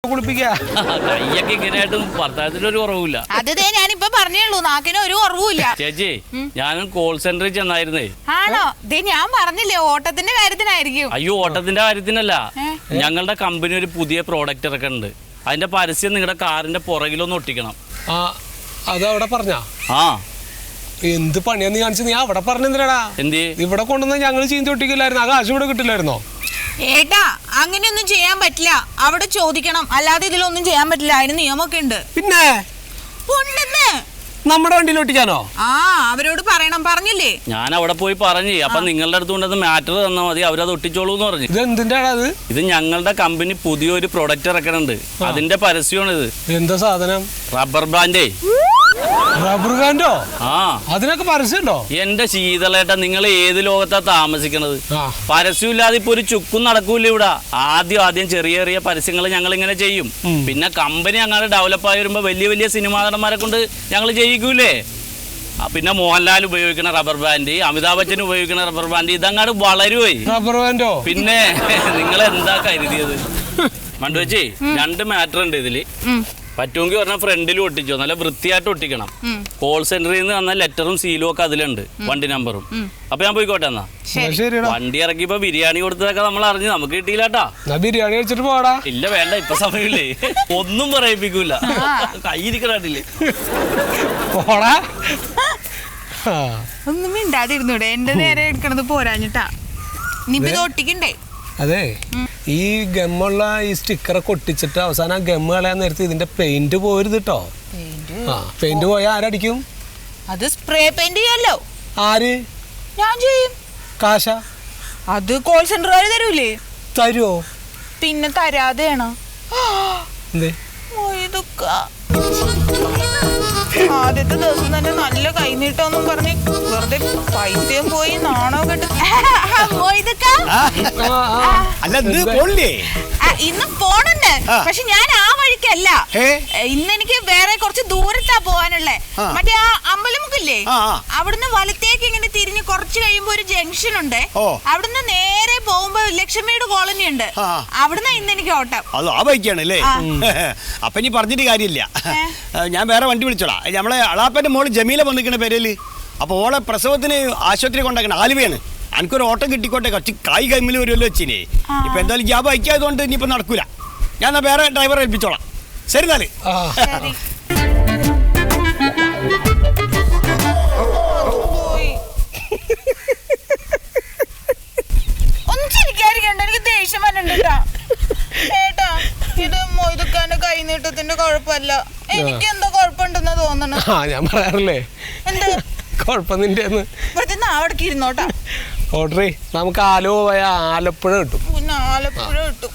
കയ്യൊക്കെ ഇങ്ങനെയായിട്ടും ഭർത്താവത്തിനൊരു കുറവില്ല. അത് ഞാനിപ്പോ പറഞ്ഞേള്ളൂ, നാക്കിന് ഒരു കുറവുമില്ല. ചേച്ചി ഞാനും കോൾ സെന്ററിൽ ചെന്നായിരുന്നേ. ആണോ? ഞാൻ പറഞ്ഞില്ലേ ഓട്ടത്തിന്റെ കാര്യത്തിനായിരിക്കും. അയ്യോ, ഓട്ടത്തിന്റെ കാര്യത്തിനല്ല. ഞങ്ങളുടെ കമ്പനി ഒരു പുതിയ പ്രോഡക്റ്റ് ഇറക്കുന്നുണ്ട്. അതിന്റെ പരസ്യം നിങ്ങളുടെ കാറിന്റെ പുറകിലൊന്ന് ഒട്ടിക്കണം. അതവിടെ പറഞ്ഞാ? ആ, എന്ത് പണിയാ നീ കാണിച്ചത്? നീ അവിടെ പറഞ്ഞെന്തിനാടാ? എന്ത് ഇവിടെ കൊണ്ടുവന്ന ഞങ്ങൾ ചീന്തി ഒട്ടിക്കില്ലായിരുന്നു. ആ കാശ് ഇവിടെ കിട്ടില്ലായിരുന്നോ? ഏട്ടാ, അങ്ങനെയൊന്നും ചെയ്യാൻ പറ്റില്ല. അവിടെ ചോദിക്കണം, അല്ലാതെ ഇതിലൊന്നും ചെയ്യാൻ പറ്റില്ല. അതിന് നിയമമൊക്കെ ഉണ്ട്. പിന്നെ ഉണ്ടെന്ന് നമ്മുടെ വണ്ടിയിൽ ഒട്ടിക്കാനോ? അവരോട് പറയണം. പറഞ്ഞില്ലേ? ഞാൻ അവിടെ പോയി പറഞ്ഞു. അപ്പൊ നിങ്ങളുടെ അടുത്ത് കൊണ്ടത് മാറ്റർ തന്നാൽ മതി, അവരത് ഒട്ടിച്ചോളൂ എന്ന് പറഞ്ഞു. ഇത് എന്തിന്റെ അത്? ഇത് ഞങ്ങളുടെ കമ്പനി പുതിയൊരു പ്രൊഡക്റ്റ് ഇറക്കണുണ്ട്. അതിന്റെ പരസ്യമാണ് ഇത്. എന്താ സാധനം? റബ്ബർ ബാൻഡേ. റബ്ബർ ബാൻഡോ? ആ, അതിനൊക്കെ പരസ്യമുണ്ടോ? എന്റെ ശീതളേട്ട, നിങ്ങൾ ഏത് ലോകത്താ താമസിക്കണത്? പരസ്യമില്ലാതെ ഇപ്പൊ ഒരു ചുക്കും നടക്കൂല ഇവിടെ. ആദ്യം ചെറിയ ചെറിയ പരസ്യങ്ങൾ ഞങ്ങൾ ഇങ്ങനെ ചെയ്യും. പിന്നെ കമ്പനി അങ്ങനെ ഡെവലപ്പായി വരുമ്പോ വലിയ വലിയ സിനിമാ നടന്മാരെ കൊണ്ട് ഞങ്ങൾ ചെയ്യിക്കൂലേ. പിന്നെ മോഹൻലാൽ ഉപയോഗിക്കുന്ന റബ്ബർ ബാൻഡ്, അമിതാഭ് ബച്ചൻ ഉപയോഗിക്കുന്ന റബ്ബർ ബാൻഡ്, ഇതങ്ങാട് വളരുവേ. റബ്ബർ ബാൻഡോ? പിന്നെ നിങ്ങൾ എന്താ കരുതിയത്? മണ്ടുവച്ചി, 2 മാറ്റർ ഉണ്ട് ഇതില്. പറ്റുമെങ്കിൽ പറഞ്ഞാൽ ഫ്രണ്ടിലും ഒട്ടിച്ചോ, നല്ല വൃത്തിയായിട്ട് ഒട്ടിക്കണം. കോൾ സെന്ററിൽ നിന്ന് വന്ന ലെറ്ററും സീലും ഒക്കെ അതിലുണ്ട്, വണ്ടി നമ്പറും. അപ്പൊ ഞാൻ പോയിക്കോട്ടെ എന്നാ. വണ്ടി ഇറക്കിയപ്പോ ബിരിയാണി കൊടുത്തതൊക്കെ നമ്മൾ അറിഞ്ഞ് നമുക്ക് കിട്ടിയില്ലാട്ടാ. ബിരിയാണി കഴിച്ചിട്ട് പോടാ. ഇല്ല, വേണ്ട, ഇപ്പൊ സമയമില്ലേ. ഒന്നും പറയിപ്പിക്കൂല. കയ്യിരിക്കണില്ലേ ഒന്നും മിണ്ടാതിരുന്നൂടെ? എന്റെ നേരെ എടുക്കണത് പോരാഞ്ഞിട്ടാ. ഇനിയിപ്പോ ഇത് ഒട്ടിക്കണ്ടേ? അതെ, ഈ ഗമ്മുള്ള ഈ സ്റ്റിക്കറൊക്കെ ഒട്ടിച്ചിട്ട് അവസാനം ഗമ്മ് കളയാൻ നേരത്തെ ഇതിന്റെ പെയിന്റ് പോരുത് കേട്ടോ. പെയിന്റ് പോയാൽ ആരടിക്കും? അത് സ്പ്രേ പെയിന്റ് ചെയ്യല്ലോ. ആര്? ഞാൻ ചെയ്യും. കാശ? അത് കോൾ സെന്ററുകാര് തരൂലേ? തരുവോ? പിന്നെ തരാതെയാണോ? ആദ്യത്തെ ദിവസം തന്നെ നല്ല കൈനീട്ടോന്നും പറഞ്ഞ് വെറുതെ പൈസയും പോയി നാണോ കെട്ട്. ഇന്ന് പോണുണ്ട്, പക്ഷെ ഞാൻ ആ വഴിക്കല്ല. ഇന്ന് എനിക്ക് വേറെ കുറച്ച് ദൂരത്താ പോവാനുള്ളേ. മറ്റേ ആ അമ്പലമുക്കില്ലേ, അവിടുന്ന് വലത്തേക്ക് ഇങ്ങനെ തിരിഞ്ഞ് കുറച്ച് കഴിയുമ്പോ ഒരു ജംഗ്ഷൻ ഉണ്ട്. അവിടുന്ന് നേരെ പോകുമ്പോ ലക്ഷ്മിയുടെ കോളനി ഉണ്ട്. അവിടുന്ന് ഇന്ന് എനിക്ക് ഓട്ടം. ആ ബൈക്കാണല്ലേ? അപ്പൊ ഇനി പറഞ്ഞിട്ട് കാര്യമില്ല, ഞാൻ വേറെ വണ്ടി വിളിച്ചോളാം. നമ്മളെ അളാപ്പന്റെ മോള് ജമീല വന്നിരിക്കുന്ന പേരില്. അപ്പൊ ഓളെ പ്രസവത്തിന് ആശുപത്രി കൊണ്ടാക്കണം. ആലുവയാണ്. എനിക്കൊരു ഓട്ടം കിട്ടിക്കോട്ടെ, കുറച്ച് കായ് കൈമിൽ വരുമല്ലോ വെച്ചിനെ. ഇപ്പൊ എന്തായാലും ജാബ് അയക്കായതുകൊണ്ട് ഇനിയിപ്പോ നടക്കൂല. ഞാൻ വേറെ ഡ്രൈവറെ ഏൽപ്പിച്ചോളാം. ശരി എന്നാല്. ഒന്നും ചിരിക്കാതിരിക്കണ്ട, എനിക്ക് ദേഷ്യം വരണ്ടാ. ഏട്ടാ, ഇത് മൊയ്തുക്കാന്റെ കൈനീട്ടത്തിന്റെ കുഴപ്പമല്ല, എനിക്ക് എന്തോ കുഴപ്പമുണ്ടെന്ന് തോന്നണം. ഞാൻ പറയാറില്ലേ എന്ത് കുഴപ്പം നിന്റെ? നാവടക്കിരുന്നോട്ടാ. ഓർഡറേ, നമുക്ക് ആലുവ പോയാൽ ആലപ്പുഴ കിട്ടും. പിന്നെ ആലപ്പുഴ കിട്ടും.